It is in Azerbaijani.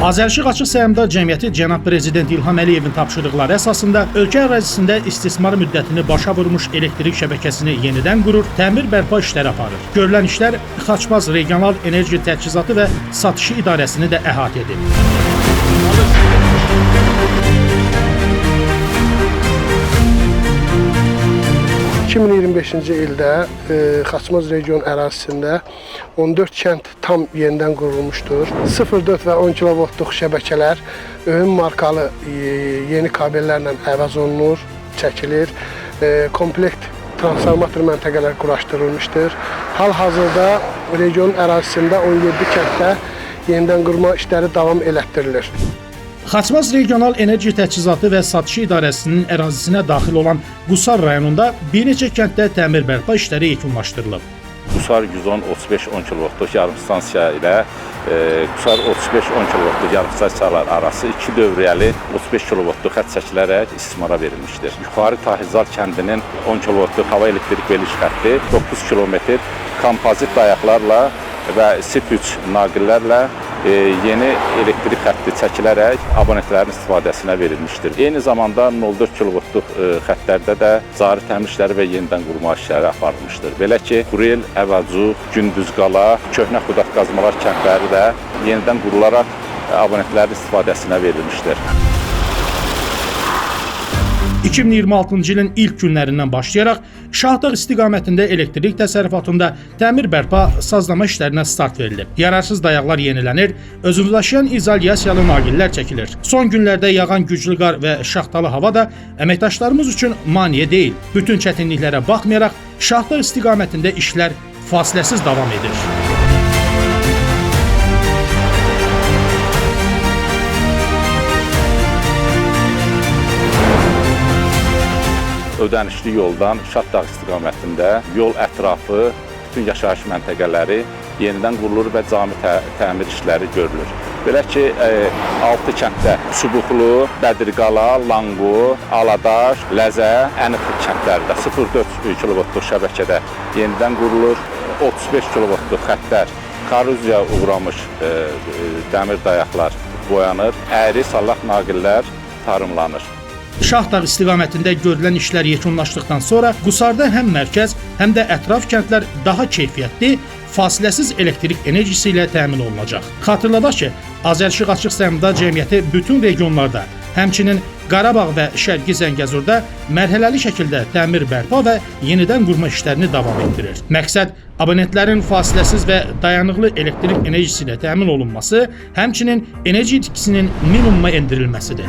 Azərişıq Açıq Səhmdar Cəmiyyəti cənab Prezident İlham Əliyevin tapşırıqları əsasında ölkə ərazisində istismar müddətini başa vurmuş elektrik şəbəkəsini yenidən qurur, təmir bərpa işləri aparır. Görülən işlər Xaçmaz Regional Enerji Təchizatı və Satışı İdarəsini də əhatə edir. 2025-ci ildə Xaçmaz region ərazisində 14 kənd tam yenidən qurulmuşdur. 0,4 və 10 kilovoltluq şəbəkələr öyün markalı yeni kabellərlə əvəz olunur, çəkilir. Komplekt transformator məntəqələr quraşdırılmışdır. Hal-hazırda region ərazisində 17 kənddə yenidən qurma işləri davam elətdirilir. Xaçmaz Regional Enerji Təchizatı və Satışı İdarəsinin ərazisinə daxil olan Qusar rayonunda bir neçə kənddə təmir bərpa işləri yekunlaşdırılıb. Qusar 110-35-10 kilovoltluq yarımstansiya ilə Qusar 35-10 kilovoltluq yarımstansiyalar arası 2 dövriyəli 35 kilovoltluq xətt çəkilərək istismara verilmişdir. Yuxarı Tahizal kəndinin 10 kilovoltluq hava elektrik veriliş xətti 9 kilometr kompozit dayaqlarla və SIP3 naqillərlə yeni elektrik xətti çəkilərək abonentlərin istifadəsinə verilmişdir. Eyni zamanda 0,4 kilovoltluq xəttlərdə də cari təmir işləri və yenidən qurma işləri aparılmışdır. Belə ki, Qurel, Əvəzuq, Gündüzqala, Köhnə Xudat Qazmalar kəndləri də yenidən qurularaq abonentlərin istifadəsinə verilmişdir. 2026-cı ilin ilk günlərindən başlayaraq Şahdağ istiqamətində elektrik təsərrüfatında təmir bərpa sazlama işlərinə start verilib. Yararsız dayaqlar yenilənir, özündaşıyan izolyasiyalı naqillər çəkilir. Son günlərdə yağan güclü qar və şaxtalı hava da əməkdaşlarımız üçün maneə deyil. Bütün çətinliklərə baxmayaraq Şahdağ istiqamətində işlər fasiləsiz davam edir. Ödənişli yoldan Şahdağ istiqamətində yol ətrafı, bütün yaşayış məntəqələri yenidən qurulur və cami təmir işləri görülür. Belə ki, 6 kənddə Çubuqlu, Bədirqala, Lanqu, Aladaş, Ləzə, Ənif kəndlərdə 0,4 kilovoltluq şəbəkədə yenidən qurulur. 35 kilovoltluq xəttlər, korroziyaya uğramış dəmir dayaqlar boyanır, əyri sallaq naqillər tarımlanır. Şahdağ istiqamətində görülən işlər yekunlaşdıqdan sonra Qusarda həm mərkəz, həm də ətraf kəndlər daha keyfiyyətli, fasiləsiz elektrik enerjisi ilə təmin olunacaq. Xatırladaq ki, Azərişıq Açıq Səhmdar Cəmiyyəti bütün regionlarda, həmçinin Qarabağ və Şərqi Zəngəzurda mərhələli şəkildə təmir bərpa və yenidən qurma işlərini davam etdirir. Məqsəd abonentlərin fasiləsiz və dayanıqlı elektrik enerjisi ilə təmin olunması, həmçinin enerji itkisinin minimuma endirilməsidir.